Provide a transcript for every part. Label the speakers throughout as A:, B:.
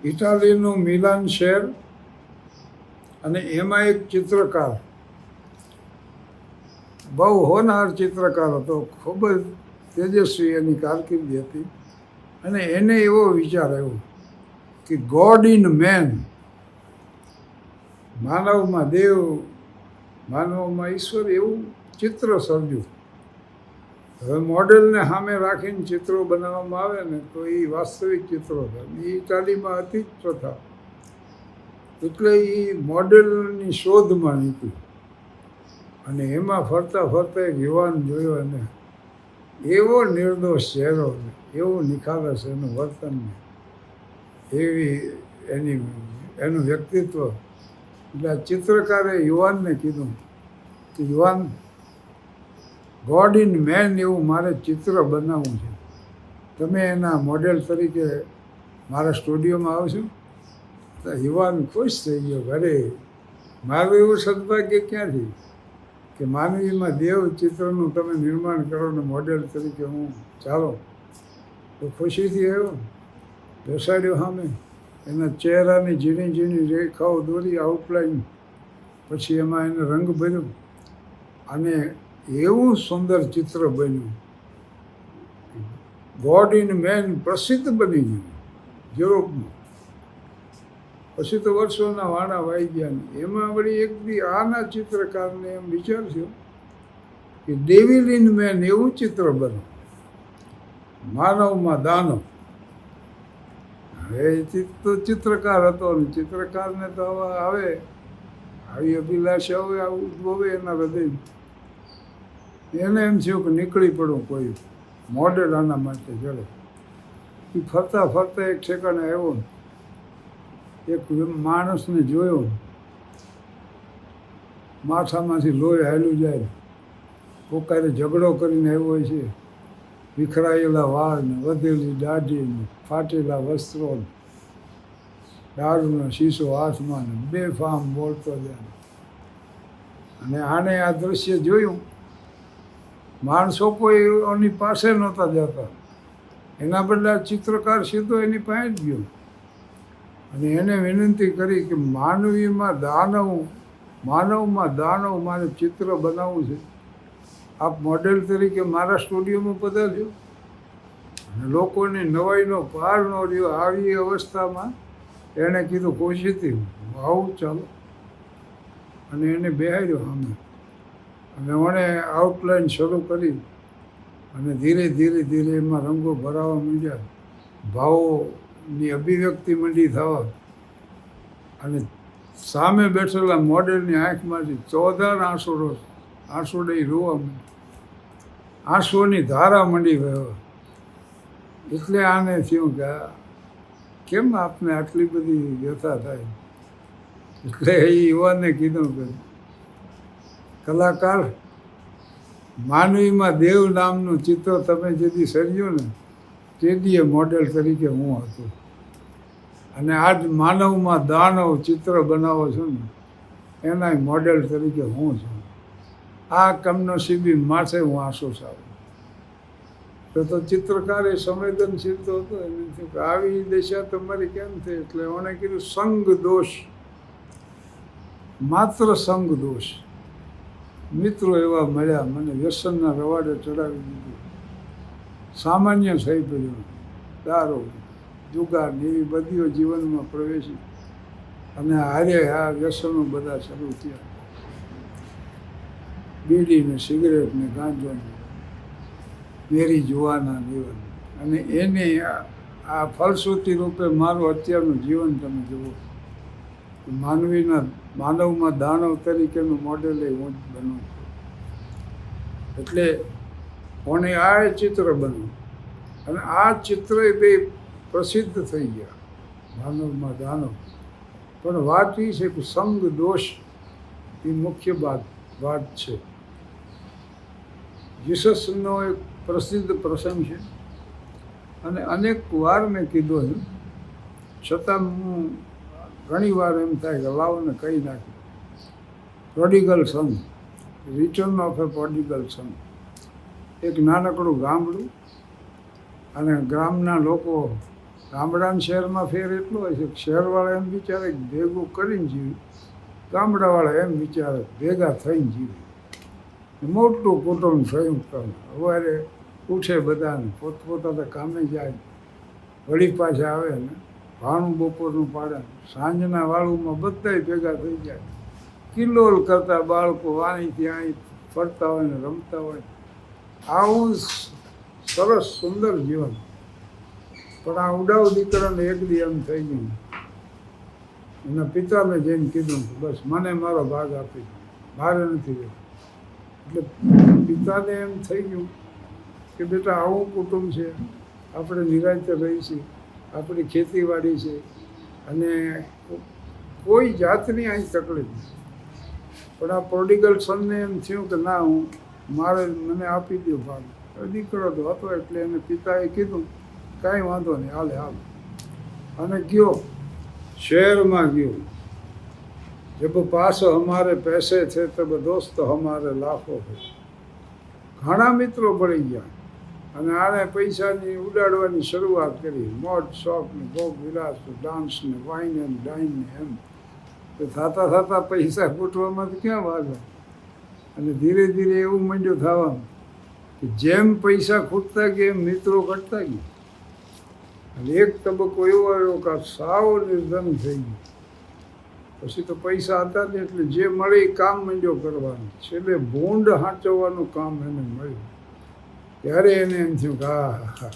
A: ઇટાલીનું Milan શહેર, અને એમાં એક ચિત્રકાર, બહુ હોનહાર ચિત્રકાર હતો, ખૂબ જ તેજસ્વી એની કારકિર્દી હતી. અને એને એવો વિચાર આવ્યો કે ગોડ ઇન મેન, માનવમાં દેવ, માનવમાં ઈશ્વર, એવું ચિત્ર સર્જ્યું. હવે મોડેલને સામે રાખીને ચિત્રો બનાવવામાં આવે ને તો એ વાસ્તવિક ચિત્રો થાય. એ ઇટાલીમાં હતી જ પ્રથા. એટલે એ મોડેલની શોધમાં નીકળી અને એમાં ફરતા ફરતા એક યુવાન જોયો, અને એવો નિર્દોષ ચહેરો, એવું નિખાલસ એનું વર્તન, એવી એનું વ્યક્તિત્વ. એટલે આ ચિત્રકારે યુવાનને કીધું કે યુવાન, ગોડ ઇન મેન એવું મારે ચિત્ર બનાવવું છે, તમે એના મોડેલ તરીકે મારા સ્ટુડિયોમાં આવશો? તો યુવાન ખુશ થઈ ગયો. અરે, મારું એવું સદભાગ્ય ક્યાંથી કે માનવીમાં દેવ ચિત્રનું તમે નિર્માણ કરો ને મોડેલ તરીકે હું ચાલો. તો ખુશીથી આવ્યો, બેસાડ્યો સામે, એના ચહેરાની ઝીણી ઝીણી રેખાઓ દોરી, આઉટલાઈન, પછી એમાં એને રંગ ભર્યો અને એવું સુંદર ચિત્ર બન્યું. ગોડ ઇન મેન પ્રસિદ્ધ બની ગયું યુરોપમાં. પછી તો વર્ષોના વાણા વાઈ ગયા. એમાં વળી એક દી આના ચિત્રકારને એમ વિચાર થયો કે ડેવિલ ઇન મેન એવું ચિત્ર બને, માનવમાં દાનવ. હવે તો ચિત્રકાર હતો ને ચિત્રકારને તો હવે આવે આવી અભિલાષા હોય, આવું ઉદ્ભવે એના હૃદય. એને એમ થયું કે નીકળી પડું કોઈ મોડેલ આના માટે. ચલો, એ ફરતા ફરતા એક ઠેકાણે આવ્યો, એક માણસને જોયો, માથામાંથી લોહી હાલ્યું જાય, કોકારે ઝઘડો કરીને આવ્યો હોય છે, વિખરાયેલા વાળ ને વધેલી દાઢી ને ફાટેલા વસ્ત્રો, દારૂનો શીશો હાથમાં ને બેફામ બોલતો જાય. અને આને આ દૃશ્ય જોયું. માણસો કોઈ એની પાસે નહોતા જતા, એના બદલે ચિત્રકાર સીધો એની પાસે જ ગયો અને એને વિનંતી કરી કે માનવીમાં દાનવ, માનવમાં દાનવ મારે ચિત્ર બનાવવું છે, આપ મોડેલ તરીકે મારા સ્ટુડિયોમાં પધારજો. અને લોકોની નવાઈનો પાર ન રહ્યો. આવી અવસ્થામાં એણે કીધું ખુશીથી આવું ચાલો, અને એને બેહાર્યો સામે. અને એણે આઉટલાઈન શરૂ કરી અને ધીરે ધીરે ધીરે એમાં રંગો ભરાવા માંડ્યા, ભાવોની અભિવ્યક્તિ મંડી થવા. અને સામે બેઠેલા મોડેલની આંખમાંથી ચોધાર આંસુડે રોવા માંડી, આંસુઓની ધારા મંડી વહેવા. એટલે આને થયું કે કેમ આપને આટલી બધી વ્યથા થાય. એટલે એ યુવાનને કીધું કે કલાકાર, માનવીમાં દેવ નામનું ચિત્ર તમે જેથી સર્જ્યું ને તેથી મોડેલ તરીકે હું હતો, અને આજ માનવમાં દાનવ ચિત્ર બનાવો છો ને એના મોડેલ તરીકે હું છું. આ કમનસીબી માથે હું આંસુ સારું. તો ચિત્રકાર એ સંવેદનશીલ તો હતો. એને થયું કે આવી દશા તમારી કેમ થઈ? એટલે એણે કીધું સંગ દોષ, માત્ર સંગ દોષ. મિત્રો એવા મળ્યા, મને વ્યસનના રવાડે ચડાવી દીધું, સામાન્ય થઈ પડ્યું, દારૂ, જુગાર એવી બધીઓ જીવનમાં પ્રવેશી અને હારે આ વ્યસનો બધા શરૂ થયા, બીડી ને સિગરેટ ને ગાંજો ને મેરી જુવાના જીવન. અને એને આ ફલશ્રુતિ રૂપે મારું અત્યારનું જીવન તમે જુઓ, માનવમાં દાનવ તરીકેનું મોડેલ એ હું જ બનું. એટલે કોને આ ચિત્ર બન્યું અને આ ચિત્ર બે પ્રસિદ્ધ થઈ ગયા, માનવમાં દાનવ. પણ વાત એ છે કે સંગ દોષ એ મુખ્ય વાત છે. જીસસનો એક પ્રસિદ્ધ પ્રસંગ છે અને અનેક વાર મેં કીધો છે, છતાં હું ઘણી વાર એમ થાય કે લાવોને કહી નાખ્યું. પ્રોડિગલ સન, રિટર્ન ઓફ એ પ્રોડિગલ સન. એક નાનકડું ગામડું અને ગામના લોકો ગામડાના શહેરમાં ફેર એટલો હોય છે કે શહેરવાળા એમ વિચારે કે ભેગું કરીને જીવી, ગામડાવાળા એમ વિચારે ભેગા થઈને જીવી. મોટું કુટુંબ સંયુક્ત, સવારે ઉઠે બધાને પોતપોતાના કામે જાય, વળી પાછા આવે ને ભાણું બપોરનું પાડે, સાંજના વાળુમાં બધાય ભેગા થઈ જાય, કિલ્લોલ કરતા બાળકો અહીંથી અહીં ફરતા હોય ને રમતા હોય. આવું સરસ સુંદર જીવન. પણ આ ઉડાવ દીકરાને એક દી એમ થઈ ગયું, એના પિતાને જઈને કીધું કે બસ મને મારો ભાગ આપી દો, મારે નથી રહેવું. એટલે પિતાને એમ થઈ ગયું કે બેટા આવું કુટુંબ છે, આપણે નિરાંતે રહીશું, આપણી ખેતીવાડી છે અને કોઈ જાતની અહીં તકલીફ નથી. પણ આ પ્રોડિગલ સનને એમ થયું કે ના, મને આપી દો ભાગ. દીકરો તો હતો એટલે એને પિતાએ કીધું કાંઈ વાંધો નહીં, હાલે હાલ. અને ગયો, શહેરમાં ગયો. જબ પાસ હમારે પૈસે છે તબ દોસ્ત હમારે લાખો છે. ઘણા મિત્રો પડી ગયા અને આને પૈસાની ઉડાડવાની શરૂઆત કરી. મોજ શોખ ને ભોગ વિલાસ, ડાન્સ ને વાઇન એન્ડ ડાઇન ને એમ તો થતાં પૈસા ખૂટવામાં તો ક્યાં વાગે. અને ધીરે ધીરે એવું મંડ્યું થવાનું કે જેમ પૈસા ખૂટતા ગયા એમ મિત્રો ઘટતા ગયા. અને એક તબક્કો એવો આવ્યો કે સાવ નિર્ધન થઈ ગયું. પછી તો પૈસા હતા ને એટલે જે મળે એ કામ મંડ્યો કરવાનું. છેલ્લે ભૂંડ હાંચવવાનું કામ એને મળ્યું. ત્યારે એને એમ થયું કે હા,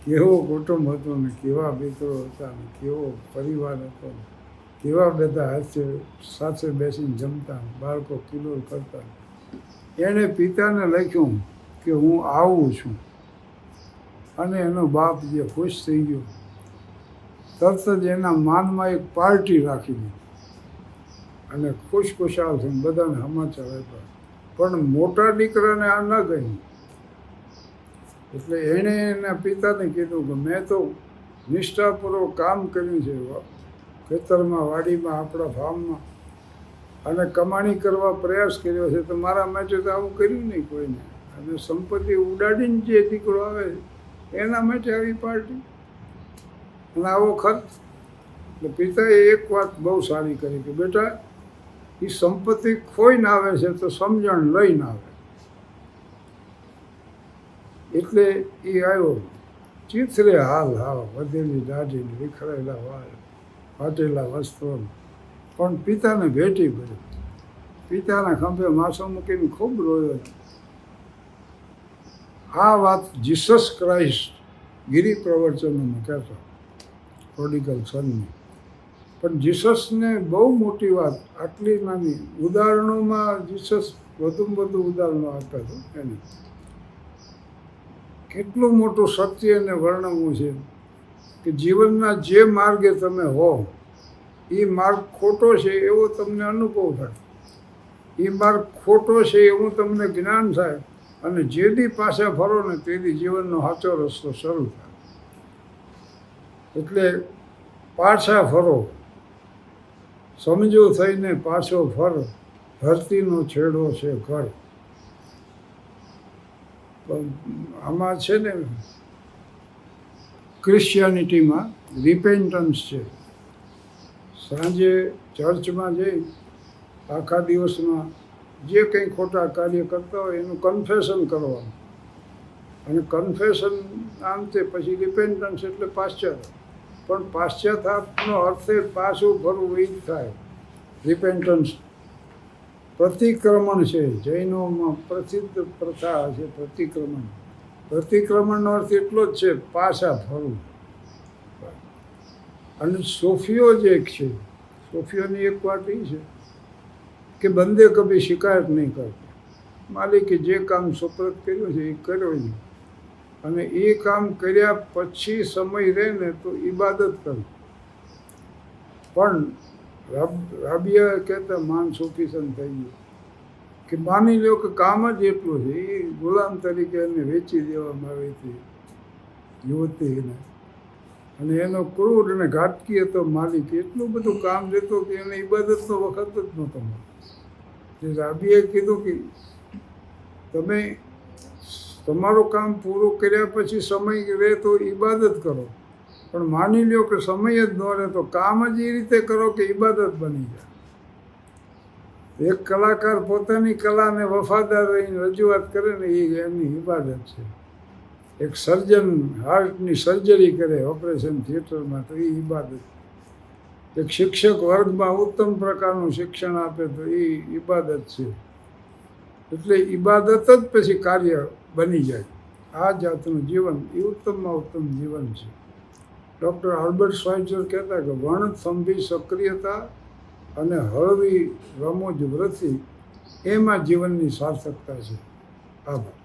A: કેવો કુટુંબ હતું ને કેવા મિત્રો હતા ને કેવો પરિવાર હતો ને કેવા બધા સાથે બેસીને જમતા, બાળકો કિલોલ કરતા. એણે પિતાને લખ્યું કે હું આવું છું. અને એનો બાપ જે ખુશ થઈ ગયો, તરત જ એના માનમાં એક પાર્ટી રાખી દીધી અને ખુશખુશાલ થઈને બધાને સમાચાર આપ્યા. પણ મોટા દીકરાને આ ન ગયું. એટલે એણે એના પિતાને કીધું કે મેં તો નિષ્ઠાપૂર્વક કામ કર્યું છે ખેતરમાં, વાડીમાં, આપણા ફાર્મમાં, અને કમાણી કરવા પ્રયાસ કર્યો છે, તો મારા માટે તો આવું કર્યું નહીં કોઈને. અને સંપત્તિ ઉડાડીને જે દીકરો આવે એના માટે આવી પાર્ટી અને આવો ખર્ચ. એટલે પિતાએ એક વાત બહુ સારી કરી કે બેટા, એ સંપત્તિ ખોઈને આવે છે તો સમજણ લઈને આવે. એટલે એ આવ્યો, ચીથરે હાલ હાવ, વધેલી દાઢી, વિખરાયેલા વાળ, ફાટેલા વસ્ત્રો, પણ પિતાને ભેટી પડ્યો. પિતાના ખંભે માથું મૂકીને ખૂબ રોયો. આ વાત જીસસ ક્રાઇસ્ટ ગિરી પ્રવચનોમાં કહેતો, પ્રોડિગલ સનની. પણ જીસસને બહુ મોટી વાત, આટલી નાની ઉદાહરણોમાં જીસસ વધુમાં વધુ ઉદાહરણો આપતા હતો. એને કેટલું મોટું સત્ય એને વર્ણવવું છે કે જીવનના જે માર્ગે તમે હો એ માર્ગ ખોટો છે એવો તમને અનુભવ થાય, એ માર્ગ ખોટો છે એવું તમને જ્ઞાન થાય, અને જે દી પાછા ફરો ને તે દી જીવનનો સાચો રસ્તો શરૂ થાય. એટલે પાછા ફરો, સમજો થઈને પાછો ફર, ધરતીનો છેડો છે ઘર. પણ આમાં છે ને ક્રિશ્ચિયાનિટીમાં રિપેન્ટન્સ છે. સાંજે ચર્ચમાં જઈ આખા દિવસમાં જે કંઈ ખોટા કાર્ય કરતા હોય એનું કન્ફેશન કરવાનું, અને કન્ફેશન આમ તે પછી રિપેન્ટન્સ એટલે પાશ્ચાત્ય. પણ પાશ્ચાત્યાપનો અર્થ પાછું ફરવું એ જ થાય. રિપેન્ટન્સ પ્રતિક્રમણ છે, જૈનોમાં પ્રસિદ્ધ પ્રથા છે પ્રતિક્રમણ. પ્રતિક્રમણનો અર્થ એટલો જ છે પાછા ફરવું. અને સોફીઓ જે છે, સોફીઓની એક વાત એ છે કે બંદે કભી શિકાયત નહીં કરતા. માલિકે જે કામ સુપ્રત કર્યું છે એ કર્યો છે, અને એ કામ કર્યા પછી સમય રહે ને તો ઇબાદત કરવી. પણ રાબિયા કહેતા માન સૂફીસન થઈ ગયું કે માની લો કે કામ જ એટલું છે, એ ગુલામ તરીકે એને વેચી દેવામાં આવી હતી યુવતીને, અને એનો ક્રૂર અને ઘાતકી હતો માલિક. એટલું બધું કામ દેતો કે એને ઇબાદતનો વખત જ નહોતો મળતો. રાબીએ કીધું કે તમે તમારું કામ પૂરું કર્યા પછી સમય રહે તો ઇબાદત કરો, પણ માની લ્યો કે સમય જ ન રહે તો કામ જ એ રીતે કરો કે ઇબાદત બની જાય. એક કલાકાર પોતાની કલાને વફાદાર રહીને રજૂઆત કરે ને એ એમની ઇબાદત છે. એક સર્જન હાર્ટની સર્જરી કરે ઓપરેશન થિયેટરમાં તો એ ઇબાદત. એક શિક્ષક વર્ગમાં ઉત્તમ પ્રકારનું શિક્ષણ આપે તો એ ઇબાદત છે. એટલે ઇબાદત જ પછી કાર્ય બની જાય. આ જાતનું જીવન એ ઉત્તમમાં ઉત્તમ જીવન છે. ડૉક્ટર આલ્બર્ટ શ્વાઇઝર કહેતા કે વર્ણથંભી સક્રિયતા અને હળવી રમૂજ વૃત્તિ એમાં જીવનની સાર્થકતા છે. આભાર.